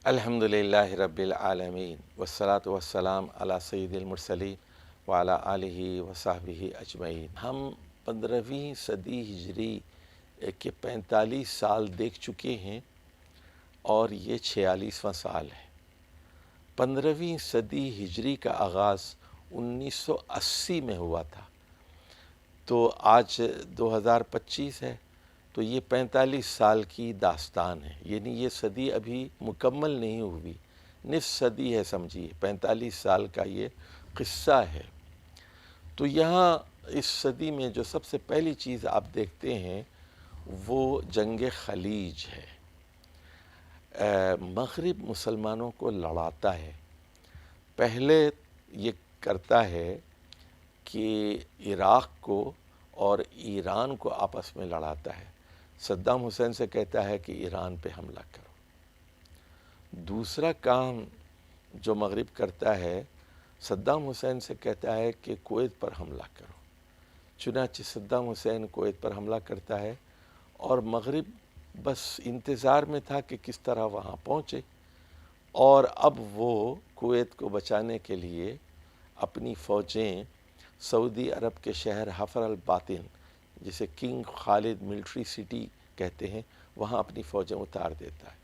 الحمدللہ رب العالمین والصلاة والسلام علی سید المرسلین وعلی آلہ وصحبہ اجمعین۔ ہم 15ویں صدی ہجری کے 45 سال دیکھ چکے ہیں اور یہ 46واں سال ہے۔ 15ویں صدی ہجری کا آغاز 1980 میں ہوا تھا، تو آج 2025 ہے، تو یہ 45 سال کی داستان ہے، یعنی یہ صدی ابھی مکمل نہیں ہوئی، نصف صدی ہے سمجھیے، 45 سال کا یہ قصہ ہے۔ تو یہاں اس صدی میں جو سب سے پہلی چیز آپ دیکھتے ہیں وہ جنگ خلیج ہے۔ مغرب مسلمانوں کو لڑاتا ہے۔ پہلے یہ کرتا ہے کہ عراق کو اور ایران کو آپس میں لڑاتا ہے۔ صدام حسین سے کہتا ہے کہ ایران پہ حملہ کرو۔ دوسرا کام جو مغرب کرتا ہے، صدام حسین سے کہتا ہے کہ کویت پر حملہ کرو۔ چنانچہ صدام حسین کویت پر حملہ کرتا ہے اور مغرب بس انتظار میں تھا کہ کس طرح وہاں پہنچے، اور اب وہ کویت کو بچانے کے لیے اپنی فوجیں سعودی عرب کے شہر حفر الباطن، جسے کنگ خالد ملٹری سٹی کہتے ہیں، وہاں اپنی فوجیں اتار دیتا ہے۔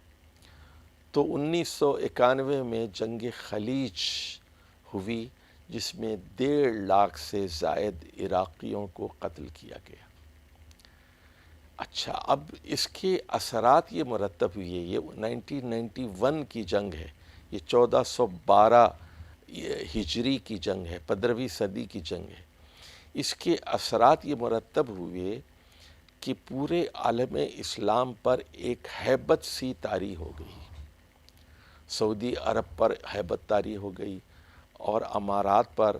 تو 1991 میں جنگ خلیج ہوئی، جس میں 1.5 لاکھ سے زائد عراقیوں کو قتل کیا گیا۔ اچھا، اب اس کے اثرات یہ مرتب ہوئے، یہ 1991 کی جنگ ہے، یہ 1412 ہجری کی جنگ ہے، 15ویں صدی کی جنگ ہے۔ اس کے اثرات یہ مرتب ہوئے کہ پورے عالم اسلام پر ایک ہیبت سی طاری ہو گئی۔ سعودی عرب پر ہیبت طاری ہو گئی، اور امارات پر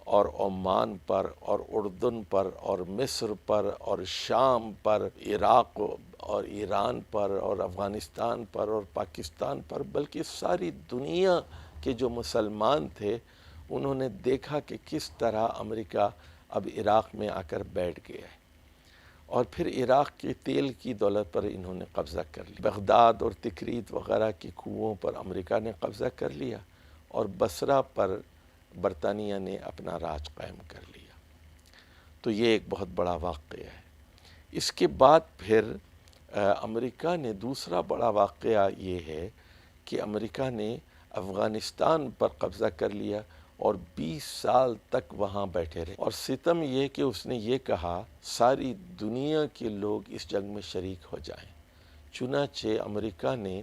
اور عمان پر اور اردن پر اور مصر پر اور شام پر، عراق اور ایران پر اور افغانستان پر اور پاکستان پر، بلکہ ساری دنیا کے جو مسلمان تھے انہوں نے دیکھا کہ کس طرح امریکہ اب عراق میں آ کر بیٹھ گیا ہے، اور پھر عراق کے تیل کی دولت پر انہوں نے قبضہ کر لیا۔ بغداد اور تکریت وغیرہ کی کنوؤں پر امریکہ نے قبضہ کر لیا، اور بصرہ پر برطانیہ نے اپنا راج قائم کر لیا۔ تو یہ ایک بہت بڑا واقعہ ہے۔ اس کے بعد پھر امریکہ نے دوسرا بڑا واقعہ یہ ہے کہ امریکہ نے افغانستان پر قبضہ کر لیا اور 20 سال تک وہاں بیٹھے رہے، اور ستم یہ کہ اس نے یہ کہا ساری دنیا کے لوگ اس جنگ میں شریک ہو جائیں۔ چنانچہ امریکہ نے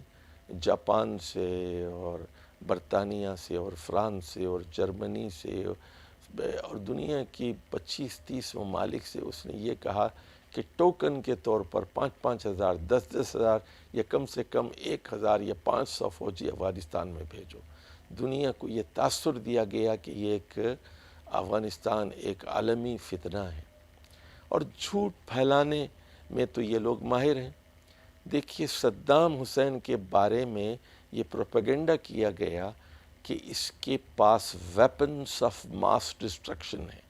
جاپان سے اور برطانیہ سے اور فرانس سے اور جرمنی سے اور دنیا کی 25-30 ممالک سے اس نے یہ کہا کہ ٹوکن کے طور پر 5-5 ہزار، 10-10 ہزار یا کم سے کم 1,000 یا 500 فوجی افغانستان میں بھیجو۔ دنیا کو یہ تاثر دیا گیا کہ یہ ایک افغانستان ایک عالمی فتنہ ہے، اور جھوٹ پھیلانے میں تو یہ لوگ ماہر ہیں۔ دیکھیے، صدام حسین کے بارے میں یہ پروپیگنڈا کیا گیا کہ اس کے پاس ویپنز آف ماس ڈسٹرکشن ہیں،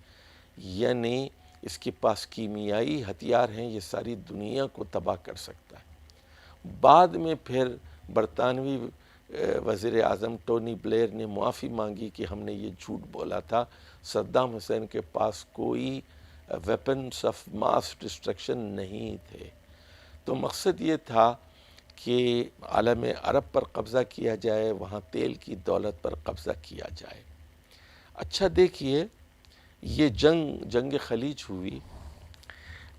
یعنی اس کے پاس کیمیائی ہتھیار ہیں، یہ ساری دنیا کو تباہ کر سکتا ہے۔ بعد میں پھر برطانوی وزیر اعظم ٹونی بلیئر نے معافی مانگی کہ ہم نے یہ جھوٹ بولا تھا، صدام حسین کے پاس کوئی ویپنز آف ماس ڈسٹرکشن نہیں تھے۔ تو مقصد یہ تھا کہ عالم عرب پر قبضہ کیا جائے، وہاں تیل کی دولت پر قبضہ کیا جائے۔ اچھا دیکھیے، یہ جنگ خلیج ہوئی،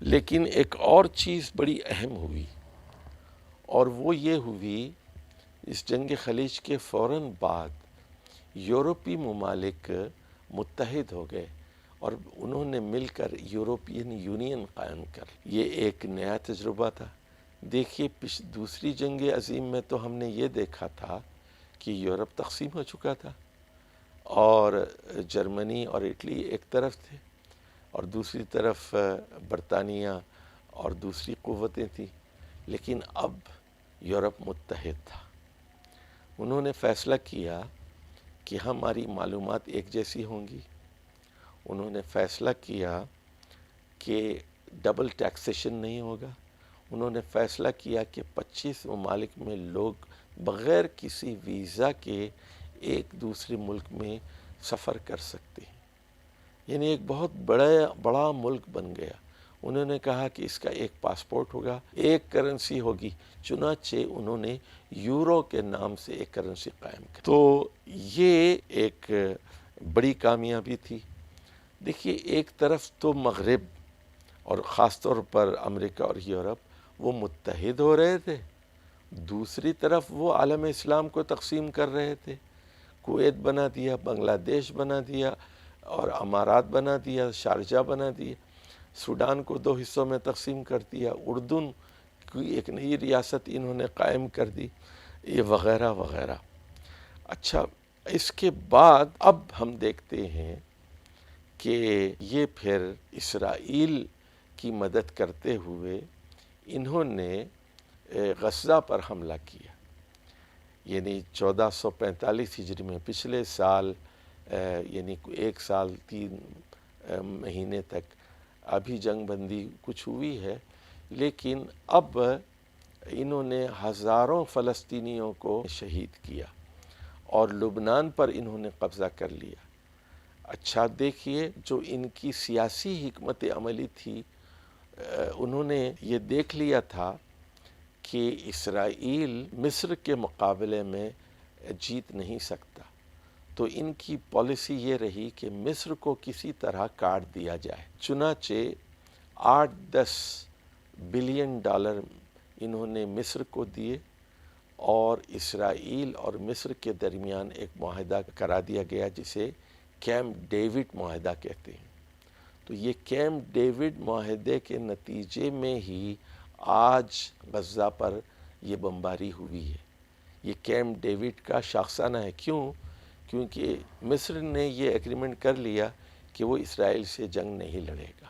لیکن ایک اور چیز بڑی اہم ہوئی، اور وہ یہ ہوئی، اس جنگ خلیج کے فوراً بعد یورپی ممالک متحد ہو گئے، اور انہوں نے مل کر یورپین یونین قائم کر۔ یہ ایک نیا تجربہ تھا۔ دیکھیے، دوسری جنگ عظیم میں تو ہم نے یہ دیکھا تھا کہ یورپ تقسیم ہو چکا تھا، اور جرمنی اور اٹلی ایک طرف تھے، اور دوسری طرف برطانیہ اور دوسری قوتیں تھیں، لیکن اب یورپ متحد تھا۔ انہوں نے فیصلہ کیا کہ ہماری معلومات ایک جیسی ہوں گی۔ انہوں نے فیصلہ کیا کہ ڈبل ٹیکسیشن نہیں ہوگا۔ انہوں نے فیصلہ کیا کہ 25 ممالک میں لوگ بغیر کسی ویزا کے ایک دوسرے ملک میں سفر کر سکتے ہیں. یعنی ایک بہت بڑا ملک بن گیا. انہوں نے کہا کہ اس کا ایک پاسپورٹ ہوگا، ایک کرنسی ہوگی. چنانچہ انہوں نے یورو کے نام سے ایک کرنسی قائم کی. تو یہ ایک بڑی کامیابی تھی. دیکھیے، ایک طرف تو مغرب اور خاص طور پر امریکہ اور یورپ وہ متحد ہو رہے تھے، دوسری طرف وہ عالم اسلام کو تقسیم کر رہے تھے. کویت بنا دیا، بنگلہ دیش بنا دیا، اور امارات بنا دیا، شارجہ بنا دیا. سوڈان کو 2 حصوں میں تقسیم کر دیا. اردن کی ایک نئی ریاست انہوں نے قائم کر دی، یہ وغیرہ وغیرہ. اچھا، اس کے بعد اب ہم دیکھتے ہیں کہ یہ پھر اسرائیل کی مدد کرتے ہوئے انہوں نے غزہ پر حملہ کیا. یعنی 1445 ہجری میں، پچھلے سال، یعنی 1 سال 3 مہینے تک ابھی جنگ بندی کچھ ہوئی ہے، لیکن اب انہوں نے ہزاروں فلسطینیوں کو شہید کیا اور لبنان پر انہوں نے قبضہ کر لیا. اچھا دیکھیے، جو ان کی سیاسی حکمت عملی تھی، انہوں نے یہ دیکھ لیا تھا کہ اسرائیل مصر کے مقابلے میں جیت نہیں سکتا. تو ان کی پالیسی یہ رہی کہ مصر کو کسی طرح کاٹ دیا جائے. چنانچہ $8-10 بلین انہوں نے مصر کو دیے، اور اسرائیل اور مصر کے درمیان ایک معاہدہ کرا دیا گیا جسے کیمپ ڈیوڈ معاہدہ کہتے ہیں. تو یہ کیمپ ڈیوڈ معاہدے کے نتیجے میں ہی آج غزہ پر یہ بمباری ہوئی ہے. یہ کیمپ ڈیوڈ کا شاخسانہ ہے. کیونکہ مصر نے یہ ایگریمنٹ کر لیا کہ وہ اسرائیل سے جنگ نہیں لڑے گا.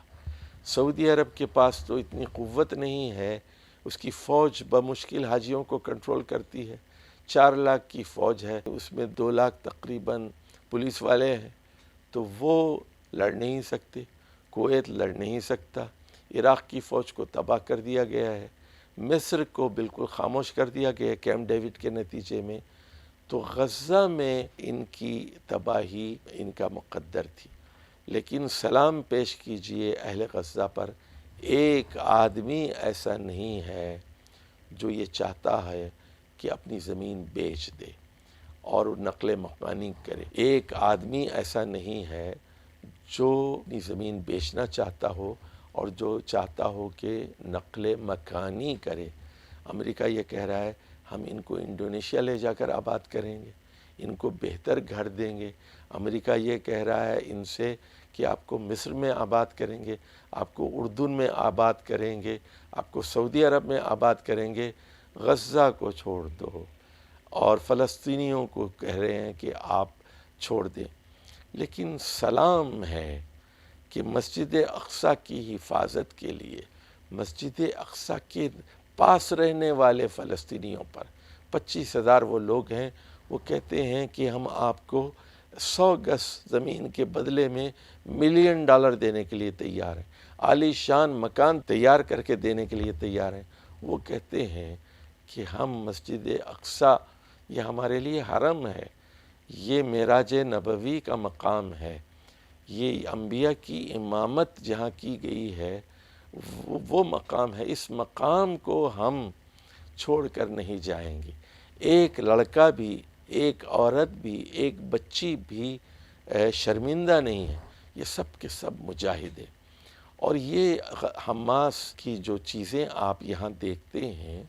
سعودی عرب کے پاس تو اتنی قوت نہیں ہے، اس کی فوج بمشکل حاجیوں کو کنٹرول کرتی ہے. 4 لاکھ کی فوج ہے، اس میں 2 لاکھ تقریباً پولیس والے ہیں، تو وہ لڑ نہیں سکتے. کویت لڑ نہیں سکتا. عراق کی فوج کو تباہ کر دیا گیا ہے. مصر کو بالکل خاموش کر دیا گیا کیمپ ڈیوڈ کے نتیجے میں. تو غزہ میں ان کی تباہی ان کا مقدر تھی. لیکن سلام پیش کیجئے اہل غزہ پر، ایک آدمی ایسا نہیں ہے جو یہ چاہتا ہے کہ اپنی زمین بیچ دے اور نقل مکانی کرے. ایک آدمی ایسا نہیں ہے جو اپنی زمین بیچنا چاہتا ہو اور جو چاہتا ہو کہ نقل مکانی کرے. امریکہ یہ کہہ رہا ہے ہم ان کو انڈونیشیا لے جا کر آباد کریں گے، ان کو بہتر گھر دیں گے. امریکہ یہ کہہ رہا ہے ان سے کہ آپ کو مصر میں آباد کریں گے، آپ کو اردن میں آباد کریں گے، آپ کو سعودی عرب میں آباد کریں گے. غزہ کو چھوڑ دو. اور فلسطینیوں کو کہہ رہے ہیں کہ آپ چھوڑ دیں. لیکن سلام ہے کہ مسجد اقصیٰ کی حفاظت کے لیے، مسجد اقصیٰ کے پاس رہنے والے فلسطینیوں پر 25,000 وہ لوگ ہیں، وہ کہتے ہیں کہ ہم آپ کو 100 گز زمین کے بدلے میں $1 ملین دینے کے لیے تیار ہیں، عالی شان مکان تیار کر کے دینے کے لیے تیار ہیں. وہ کہتے ہیں کہ ہم مسجد اقصیٰ، یہ ہمارے لیے حرم ہے، یہ معراج نبوی کا مقام ہے، یہ انبیاء کی امامت جہاں کی گئی ہے وہ مقام ہے. اس مقام کو ہم چھوڑ کر نہیں جائیں گے. ایک لڑکا بھی، ایک عورت بھی، ایک بچی بھی شرمندہ نہیں ہے. یہ سب کے سب مجاہد ہیں. اور یہ حماس کی جو چیزیں آپ یہاں دیکھتے ہیں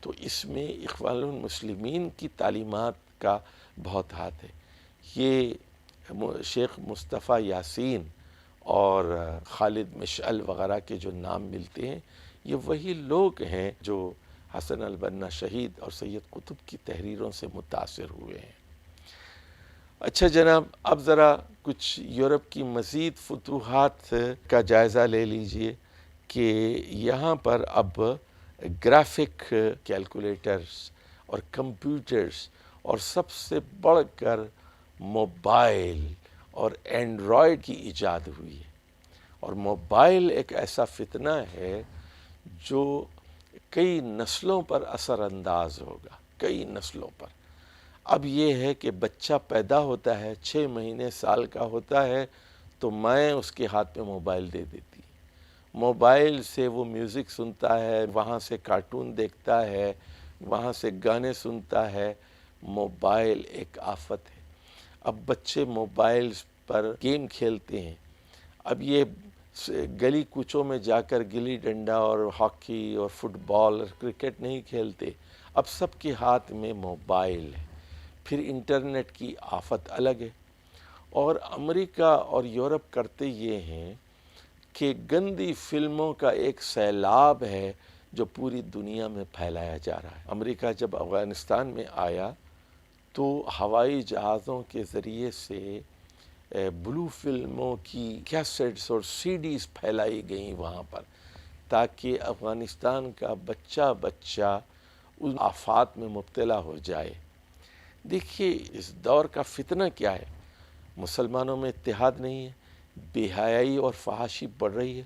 تو اس میں اخوان المسلمین کی تعلیمات کا بہت ہاتھ ہے. یہ شیخ مصطفیٰ یاسین اور خالد مشعل وغیرہ کے جو نام ملتے ہیں، یہ وہی لوگ ہیں جو حسن البنا شہید اور سید قطب کی تحریروں سے متاثر ہوئے ہیں. اچھا جناب، اب ذرا کچھ یورپ کی مزید فتوحات کا جائزہ لے لیجئے کہ یہاں پر اب گرافک کیلکولیٹرز اور کمپیوٹرز اور سب سے بڑھ کر موبائل اور اینڈرائیڈ کی ایجاد ہوئی ہے. اور موبائل ایک ایسا فتنہ ہے جو کئی نسلوں پر اثر انداز ہوگا. کئی نسلوں پر۔ اب یہ ہے کہ بچہ پیدا ہوتا ہے، 6 مہینے سال کا ہوتا ہے تو مائیں اس کے ہاتھ میں موبائل دے دیتی۔ موبائل سے وہ میوزک سنتا ہے، وہاں سے کارٹون دیکھتا ہے، وہاں سے گانے سنتا ہے۔ موبائل ایک آفت ہے۔ اب بچے موبائلز پر گیم کھیلتے ہیں۔ اب یہ گلی کوچوں میں جا کر گلی ڈنڈا اور ہاکی اور فٹ بال اور کرکٹ نہیں کھیلتے، اب سب کے ہاتھ میں موبائل ہے۔ پھر انٹرنیٹ کی آفت الگ ہے۔ اور امریکہ اور یورپ کرتے یہ ہیں کہ گندی فلموں کا ایک سیلاب ہے جو پوری دنیا میں پھیلایا جا رہا ہے۔ امریکہ جب افغانستان میں آیا تو ہوائی جہازوں کے ذریعے سے بلو فلموں کی کیسٹس اور سی ڈیز پھیلائی گئیں وہاں پر، تاکہ افغانستان کا بچہ ان آفات میں مبتلا ہو جائے۔ دیکھیے اس دور کا فتنہ کیا ہے۔ مسلمانوں میں اتحاد نہیں ہے، بے حیائی اور فحاشی بڑھ رہی ہے،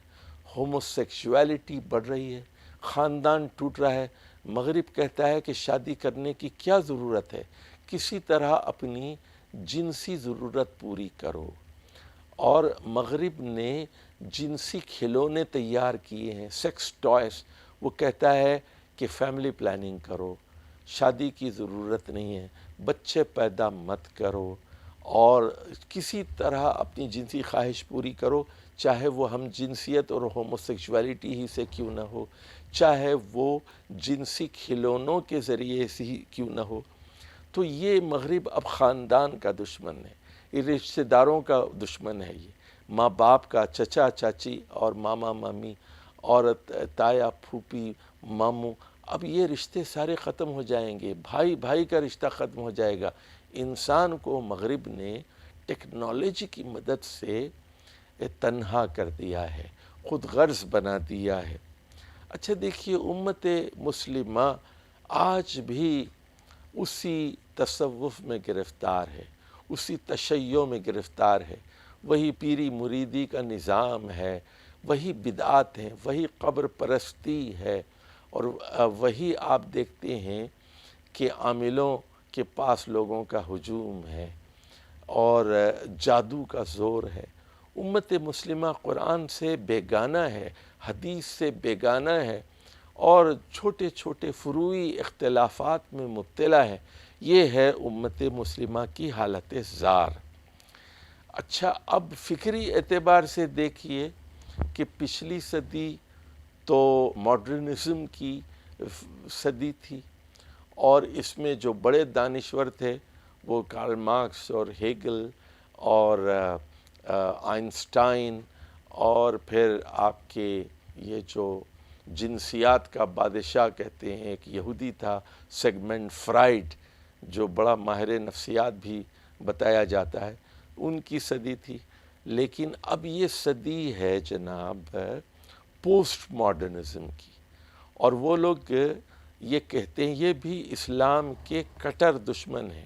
ہوموسیکشولیٹی بڑھ رہی ہے، خاندان ٹوٹ رہا ہے۔ مغرب کہتا ہے کہ شادی کرنے کی کیا ضرورت ہے، کسی طرح اپنی جنسی ضرورت پوری کرو۔ اور مغرب نے جنسی کھلونے تیار کیے ہیں، سیکس ٹوائز۔ وہ کہتا ہے کہ فیملی پلاننگ کرو، شادی کی ضرورت نہیں ہے، بچے پیدا مت کرو، اور کسی طرح اپنی جنسی خواہش پوری کرو، چاہے وہ ہم جنسیت اور ہوموسیکشولیٹی ہی سے کیوں نہ ہو، چاہے وہ جنسی کھلونوں کے ذریعے سے ہی کیوں نہ ہو۔ تو یہ مغرب اب خاندان کا دشمن ہے، یہ رشتہ داروں کا دشمن ہے، یہ ماں باپ کا، چچا چاچی اور ماما مامی اور تایا پھوپھی ماموں، اب یہ رشتے سارے ختم ہو جائیں گے، بھائی بھائی کا رشتہ ختم ہو جائے گا۔ انسان کو مغرب نے ٹیکنالوجی کی مدد سے تنہا کر دیا ہے، خود غرض بنا دیا ہے۔ اچھا دیکھیے، امت مسلمہ آج بھی اسی تصوف میں گرفتار ہے، اسی تشیع میں گرفتار ہے، وہی پیری مریدی کا نظام ہے، وہی بدعات ہیں، وہی قبر پرستی ہے، اور وہی آپ دیکھتے ہیں کہ عاملوں کے پاس لوگوں کا ہجوم ہے اور جادو کا زور ہے۔ امت مسلمہ قرآن سے بیگانہ ہے، حدیث سے بیگانہ ہے، اور چھوٹے چھوٹے فروعی اختلافات میں مبتلا ہے۔ یہ ہے امت مسلمہ کی حالت زار۔ اچھا، اب فکری اعتبار سے دیکھیے کہ پچھلی صدی تو ماڈرنزم کی صدی تھی، اور اس میں جو بڑے دانشور تھے وہ کارل مارکس اور ہیگل اور آئنسٹائن، اور پھر آپ کے یہ جو جنسیات کا بادشاہ کہتے ہیں ایک یہودی تھا سیگمنٹ فرائڈ، جو بڑا ماہر نفسیات بھی بتایا جاتا ہے، ان کی صدی تھی۔ لیکن اب یہ صدی ہے جناب پوسٹ ماڈرنزم کی، اور وہ لوگ یہ کہتے ہیں، یہ بھی اسلام کے کٹر دشمن ہیں۔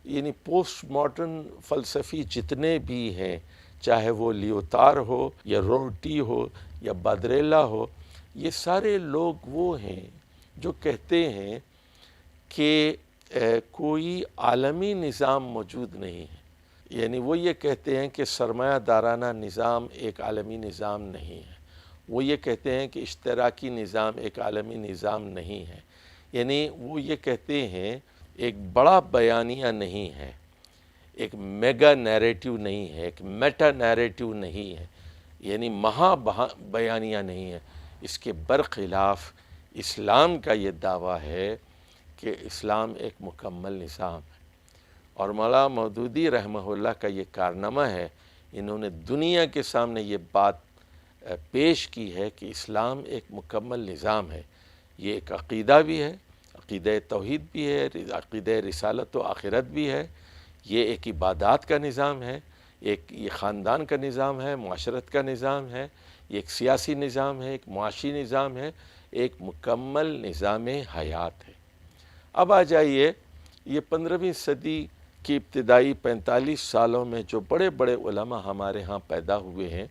یعنی پوسٹ ماڈرن فلسفی جتنے بھی ہیں، چاہے وہ لیوتار ہو یا رورٹی ہو یا بادریلا ہو، یہ سارے لوگ وہ ہیں جو کہتے ہیں کہ کوئی عالمی نظام موجود نہیں ہے۔ یعنی وہ یہ کہتے ہیں کہ سرمایہ دارانہ نظام ایک عالمی نظام نہیں ہے، وہ یہ کہتے ہیں کہ اشتراکی نظام ایک عالمی نظام نہیں ہے، یعنی وہ یہ کہتے ہیں ایک بڑا بیانیہ نہیں ہے، ایک میگا نیریٹو نہیں ہے، ایک میٹا نیریٹو نہیں ہے، یعنی مہا بیانیہ نہیں ہے۔ اس کے برخلاف اسلام کا یہ دعویٰ ہے کہ اسلام ایک مکمل نظام ہے، اور مولانا مودودی رحمہ اللہ کا یہ کارنامہ ہے، انہوں نے دنیا کے سامنے یہ بات پیش کی ہے کہ اسلام ایک مکمل نظام ہے۔ یہ ایک عقیدہ بھی ہے، عقیدہ توحید بھی ہے، عقیدہ رسالت و آخرت بھی ہے، یہ ایک عبادات کا نظام ہے، ایک یہ خاندان کا نظام ہے، معاشرت کا نظام ہے، یہ ایک سیاسی نظام ہے، ایک معاشی نظام ہے، ایک مکمل نظام حیات ہے۔ اب آ جائیے، یہ 15ویں صدی کی ابتدائی 45 سالوں میں جو بڑے بڑے علماء ہمارے ہاں پیدا ہوئے ہیں،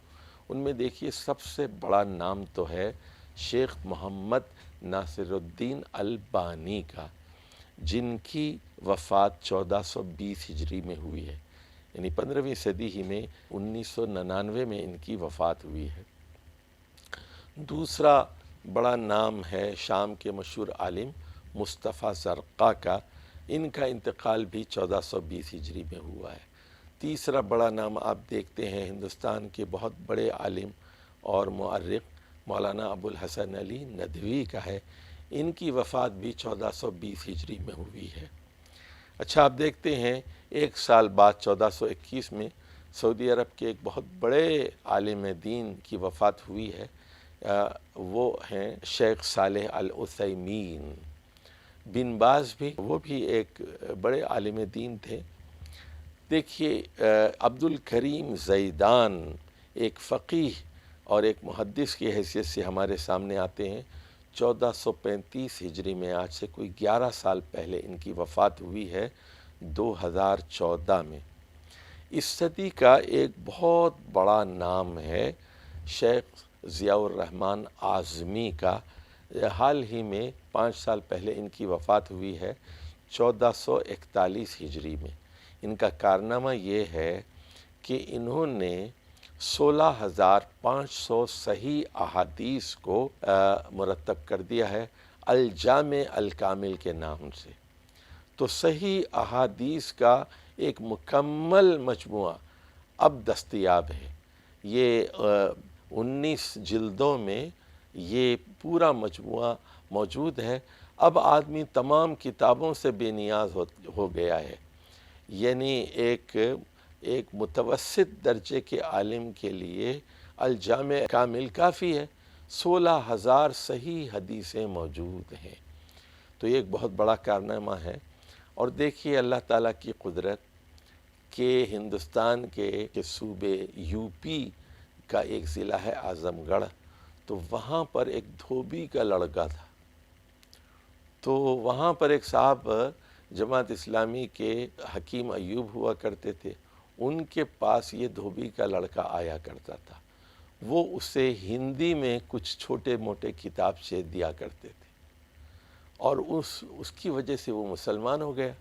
ان میں دیکھیے سب سے بڑا نام تو ہے شیخ محمد ناصر الدین البانی کا۔ جن کی وفات 1420 ہجری میں ہوئی ہے، یعنی 15ویں صدی ہی میں 1999 میں ان کی وفات ہوئی ہے۔ دوسرا بڑا نام ہے شام کے مشہور عالم مصطفیٰ زرقا کا، ان کا انتقال بھی 1420 ہجری میں ہوا ہے۔ تیسرا بڑا نام آپ دیکھتے ہیں ہندوستان کے بہت بڑے عالم اور مؤرخ مولانا ابو الحسن علی ندوی کا ہے، ان کی وفات بھی 1420 ہجری میں ہوئی ہے۔ اچھا، آپ دیکھتے ہیں ایک سال بعد 1421 میں سعودی عرب کے ایک بہت بڑے عالم دین کی وفات ہوئی ہے، وہ ہیں شیخ صالح العثیمین بن باز، بھی وہ بھی ایک بڑے عالم دین تھے۔ دیکھیے عبد الکریم زیدان ایک فقیہ اور ایک محدث کی حیثیت سے ہمارے سامنے آتے ہیں۔ 1435 ہجری میں، آج سے کوئی 11 سال پہلے ان کی وفات ہوئی ہے 2014 میں۔ اس صدی کا ایک بہت بڑا نام ہے شیخ ضیاء الرحمن اعظمی کا، حال ہی میں 5 سال پہلے ان کی وفات ہوئی ہے 1441 ہجری میں۔ ان کا کارنامہ یہ ہے کہ انہوں نے 16,500 صحیح احادیث کو مرتب کر دیا ہے الجامع الکامل کے نام سے۔ تو صحیح احادیث کا ایک مکمل مجموعہ اب دستیاب ہے۔ یہ 19 جلدوں میں یہ پورا مجموعہ موجود ہے۔ اب آدمی تمام کتابوں سے بے نیاز ہو گیا ہے، یعنی ایک متوسط درجے کے عالم کے لیے الجامع کامل کافی ہے۔ 16,000 صحیح حدیثیں موجود ہیں، تو یہ ایک بہت بڑا کارنامہ ہے۔ اور دیکھیے اللہ تعالیٰ کی قدرت کہ ہندوستان کے صوبے یو پی کا ایک ضلع ہے اعظم گڑھ، تو وہاں پر ایک دھوبی کا لڑکا تھا۔ تو وہاں پر ایک صاحب جماعت اسلامی کے حکیم ایوب ہوا کرتے تھے، ان کے پاس یہ دھوبی کا لڑکا آیا کرتا تھا۔ وہ اسے ہندی میں کچھ چھوٹے موٹے کتابچے دیا کرتے تھے، اور اس کی وجہ سے وہ مسلمان ہو گیا۔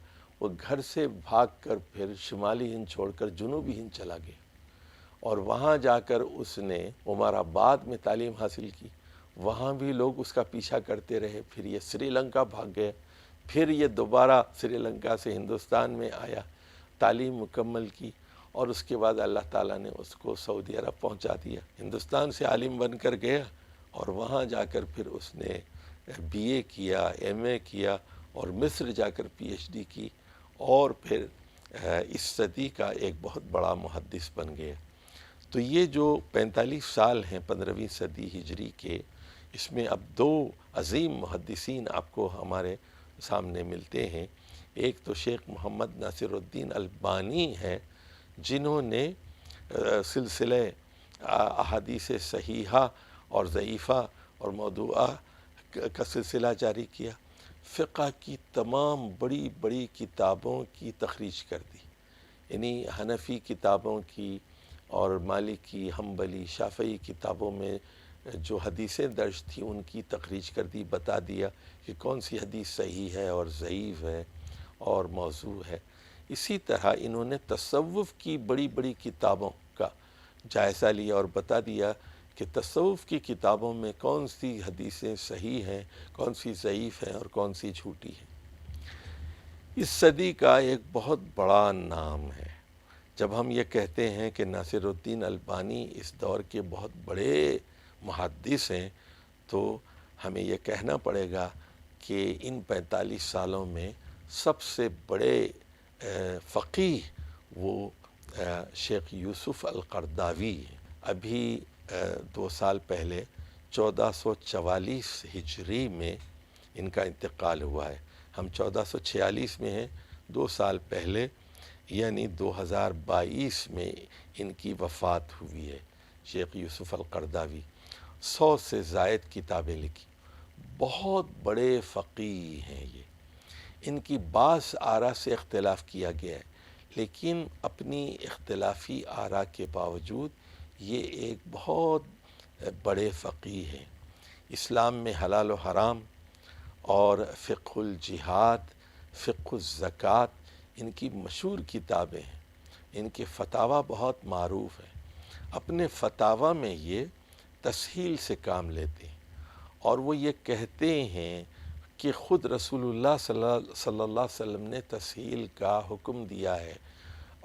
وہ گھر سے بھاگ کر پھر شمالی ہند چھوڑ کر جنوبی ہند چلا گیا، اور وہاں جا کر اس نے عمر آباد میں تعلیم حاصل کی۔ وہاں بھی لوگ اس کا پیچھا کرتے رہے، پھر یہ سری لنکا بھاگ گیا، پھر یہ دوبارہ سری لنکا سے ہندوستان میں آیا، تعلیم مکمل کی، اور اس کے بعد اللہ تعالیٰ نے اس کو سعودی عرب پہنچا دیا۔ ہندوستان سے عالم بن کر گیا، اور وہاں جا کر پھر اس نے بی اے کیا، ایم اے کیا، اور مصر جا کر پی ایچ ڈی کی، اور پھر اس صدی کا ایک بہت بڑا محدث بن گیا۔ تو یہ جو 45 سال ہیں 15ویں صدی ہجری کے، اس میں اب 2 عظیم محدثین آپ کو ہمارے سامنے ملتے ہیں۔ ایک تو شیخ محمد ناصر الدین البانی ہیں، جنہوں نے سلسلہ احادیث صحیحہ اور ضعیفہ اور موضوعہ کا سلسلہ جاری کیا۔ فقہ کی تمام بڑی بڑی کتابوں کی تخریج کر دی، یعنی حنفی کتابوں کی اور مالکی، حنبلی، شافعی کتابوں میں جو حدیثیں درج تھیں ان کی تخریج کر دی، بتا دیا کہ کون سی حدیث صحیح ہے اور ضعیف ہے اور موضوع ہے۔ اسی طرح انہوں نے تصوف کی بڑی بڑی کتابوں کا جائزہ لیا اور بتا دیا کہ تصوف کی کتابوں میں کون سی حدیثیں صحیح ہیں، کون سی ضعیف ہیں اور کون سی جھوٹی ہیں۔ اس صدی کا ایک بہت بڑا نام ہے۔ جب ہم یہ کہتے ہیں کہ ناصر الدین البانی اس دور کے بہت بڑے محدث ہیں، تو ہمیں یہ کہنا پڑے گا کہ ان 45 سالوں میں سب سے بڑے فقیہ وہ شیخ یوسف القرداوی ہیں۔ ابھی 2 سال پہلے 1444 ہجری میں ان کا انتقال ہوا ہے۔ ہم 1446 میں ہیں، 2 سال پہلے یعنی 2022 میں ان کی وفات ہوئی ہے۔ شیخ یوسف القرداوی 100 سے زائد کتابیں لکھی، بہت بڑے فقیہ ہیں یہ۔ ان کی بعض آراء سے اختلاف کیا گیا ہے، لیکن اپنی اختلافی آراء کے باوجود یہ ایک بہت بڑے فقیہ ہیں۔ اسلام میں حلال و حرام اور فقہ الجہاد، فقہ الزکوٰۃ ان کی مشہور کتابیں ہیں، ان کے فتاویٰ بہت معروف ہیں۔ اپنے فتاویٰ میں یہ تسہیل سے کام لیتے ہیں، اور وہ یہ کہتے ہیں کہ خود رسول اللہ صلی اللہ علیہ وسلم نے تسہیل کا حکم دیا ہے،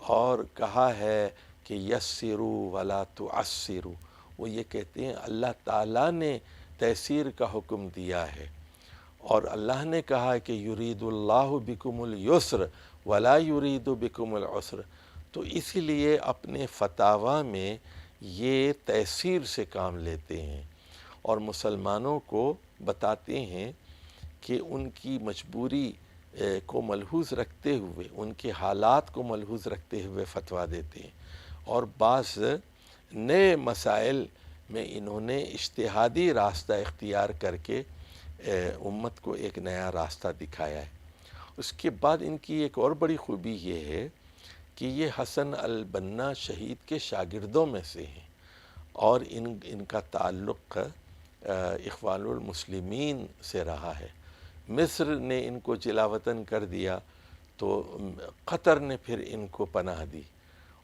اور کہا ہے کہ یسروا ولا تعسروا۔ وہ یہ کہتے ہیں اللہ تعالیٰ نے تیسیر کا حکم دیا ہے، اور اللہ نے کہا ہے کہ یرید اللہ بکم الیسر ولا یرید بکم العسر۔ تو اسی لیے اپنے فتاویٰ میں یہ تیسیر سے کام لیتے ہیں، اور مسلمانوں کو بتاتے ہیں کہ ان کی مجبوری کو ملحوظ رکھتے ہوئے، ان کے حالات کو ملحوظ رکھتے ہوئے فتویٰ دیتے ہیں، اور بعض نئے مسائل میں انہوں نے اجتہادی راستہ اختیار کر کے امت کو ایک نیا راستہ دکھایا ہے۔ اس کے بعد ان کی ایک اور بڑی خوبی یہ ہے کہ یہ حسن البنا شہید کے شاگردوں میں سے ہیں، اور ان کا تعلق اخوان المسلمین سے رہا ہے۔ مصر نے ان کو جلا وطن کر دیا تو قطر نے پھر ان کو پناہ دی،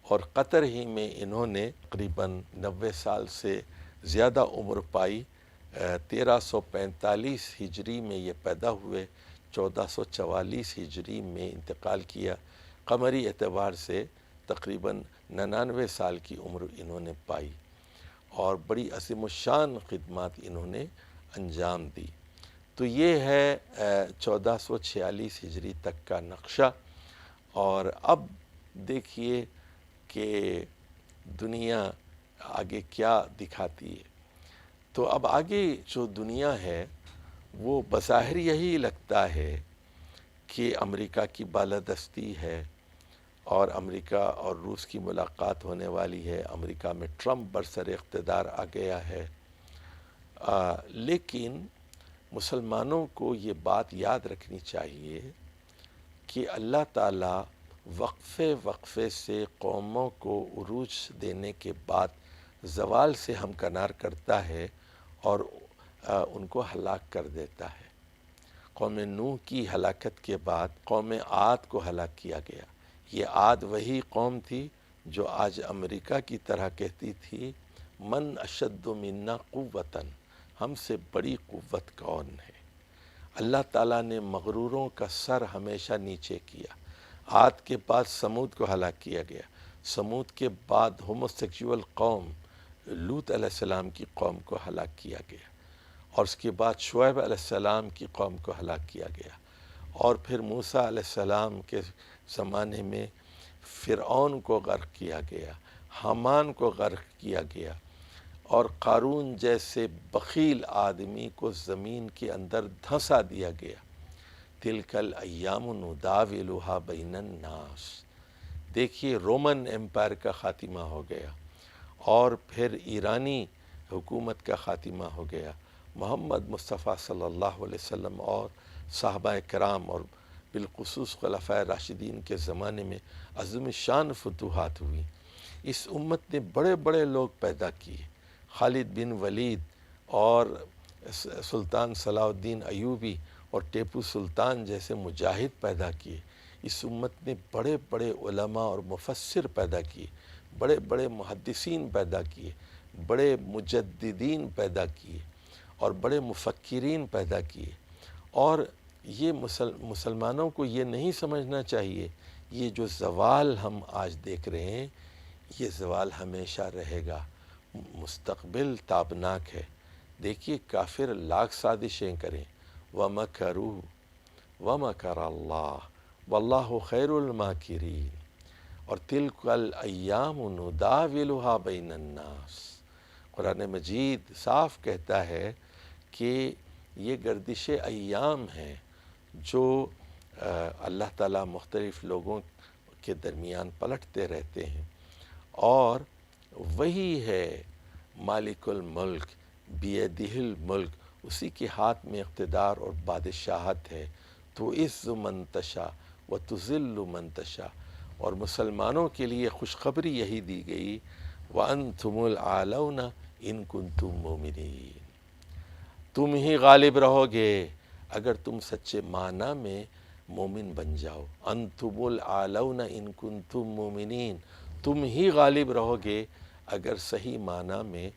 اور قطر ہی میں انہوں نے تقریباً 90 سال سے زیادہ عمر پائی۔ 1345 ہجری میں یہ پیدا ہوئے، 1444 ہجری میں انتقال کیا۔ قمری اعتبار سے تقریباً 99 سال کی عمر انہوں نے پائی، اور بڑی عظیم الشان خدمات انہوں نے انجام دی۔ تو یہ ہے 1446 ہجری تک کا نقشہ۔ اور اب دیکھیے کہ دنیا آگے کیا دکھاتی ہے۔ تو اب آگے جو دنیا ہے وہ بظاہر یہی لگتا ہے کہ امریکہ کی بالادستی ہے، اور امریکہ اور روس کی ملاقات ہونے والی ہے، امریکہ میں ٹرمپ برسر اقتدار آ گیا ہے۔ لیکن مسلمانوں کو یہ بات یاد رکھنی چاہیے کہ اللہ تعالیٰ وقفے وقفے سے قوموں کو عروج دینے کے بعد زوال سے ہمکنار کرتا ہے اور ان کو ہلاک کر دیتا ہے۔ قوم نوح کی ہلاکت کے بعد قوم عاد کو ہلاک کیا گیا۔ یہ عاد وہی قوم تھی جو آج امریکہ کی طرح کہتی تھی من اشد منا قوتاً، ہم سے بڑی قوت کون ہے۔ اللہ تعالیٰ نے مغروروں کا سر ہمیشہ نیچے کیا۔ عاد کے بعد سمود کو ہلاک کیا گیا، سمود کے بعد ہوموسیکشول قوم لوط علیہ السلام کی قوم کو ہلاک کیا گیا، اور اس کے بعد شعیب علیہ السلام کی قوم کو ہلاک کیا گیا، اور پھر موسیٰ علیہ السلام کے زمانے میں فرعون کو غرق کیا گیا، حامان کو غرق کیا گیا، اور قارون جیسے بخیل آدمی کو زمین کے اندر دھنسا دیا گیا۔ تلک الایام نداولها بین الناس۔ دیکھیے رومن امپائر کا خاتمہ ہو گیا، اور پھر ایرانی حکومت کا خاتمہ ہو گیا۔ محمد مصطفیٰ صلی اللہ علیہ وسلم اور صحابہ کرام اور بالخصوص خلفائے راشدین کے زمانے میں عظیم شان فتوحات ہوئی۔ اس امت نے بڑے بڑے لوگ پیدا کیے، خالد بن ولید اور سلطان صلاح الدین ایوبی اور ٹیپو سلطان جیسے مجاہد پیدا کیے۔ اس امت نے بڑے بڑے علماء اور مفسر پیدا کیے، بڑے بڑے محدثین پیدا کیے، بڑے مجددین پیدا کیے، اور بڑے مفکرین پیدا کیے۔ اور یہ مسلمانوں کو یہ نہیں سمجھنا چاہیے یہ جو زوال ہم آج دیکھ رہے ہیں یہ زوال ہمیشہ رہے گا، مستقبل تابناک ہے۔ دیکھیے کافر لاکھ سازشیں کریں، وَمَكَرُوا وَمَكَرَ اللَّهُ وَاللَّهُ خَيْرُ الْمَاكِرِينَ، اور تِلْكَ الْأَيَّامُ نُدَاوِلُهَا بَيْنَ النَّاسِ۔ قرآن مجید صاف کہتا ہے کہ یہ گردش ایام ہیں جو اللہ تعالیٰ مختلف لوگوں کے درمیان پلٹتے رہتے ہیں، اور وہی ہے مالک الملک بیدہ الملک، اسی کے ہاتھ میں اقتدار اور بادشاہت ہے۔ تو عز من تشاء و تذل من تشاء، اور مسلمانوں کے لیے خوشخبری یہی دی گئی وَأَنْتُمُ الْعَالَوْنَ إِن كُنتُم مُؤْمِنِينَ، تم ہی غالب رہو گے اگر تم سچے معنی میں مومن بن جاؤ، انتم العالون ان کنتم مومنین، تم ہی غالب رہو گے اگر صحیح معنی میں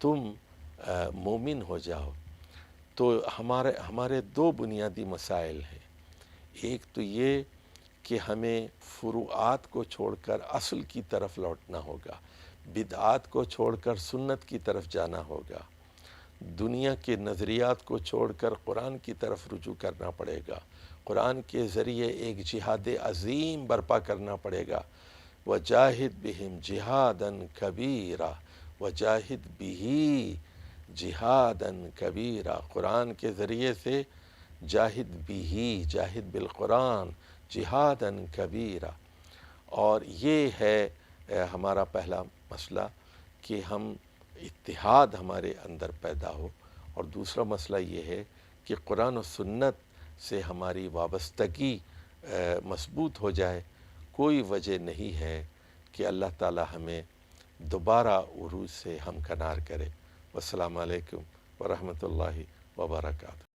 تم مومن ہو جاؤ۔ تو ہمارے دو بنیادی مسائل ہیں، ایک تو یہ کہ ہمیں فروعات کو چھوڑ کر اصل کی طرف لوٹنا ہوگا، بدعات کو چھوڑ کر سنت کی طرف جانا ہوگا، دنیا کے نظریات کو چھوڑ کر قرآن کی طرف رجوع کرنا پڑے گا، قرآن کے ذریعے ایک جہاد عظیم برپا کرنا پڑے گا۔ وَجَاهِدْ بِهِمْ جِهَادًا كَبِيرًا وَجَاهِدْ بِهِ جِهَادًا كَبِيرًا، قرآن کے ذریعے سے جاہد بھی، جاہد بالقرآن جہادًا کبیرا۔ اور یہ ہے ہمارا پہلا مسئلہ کہ ہم اتحاد ہمارے اندر پیدا ہو، اور دوسرا مسئلہ یہ ہے کہ قرآن و سنت سے ہماری وابستگی مضبوط ہو جائے۔ کوئی وجہ نہیں ہے کہ اللہ تعالی ہمیں دوبارہ عروج سے ہمکنار کرے۔ والسلام علیکم ورحمۃ اللہ وبرکاتہ۔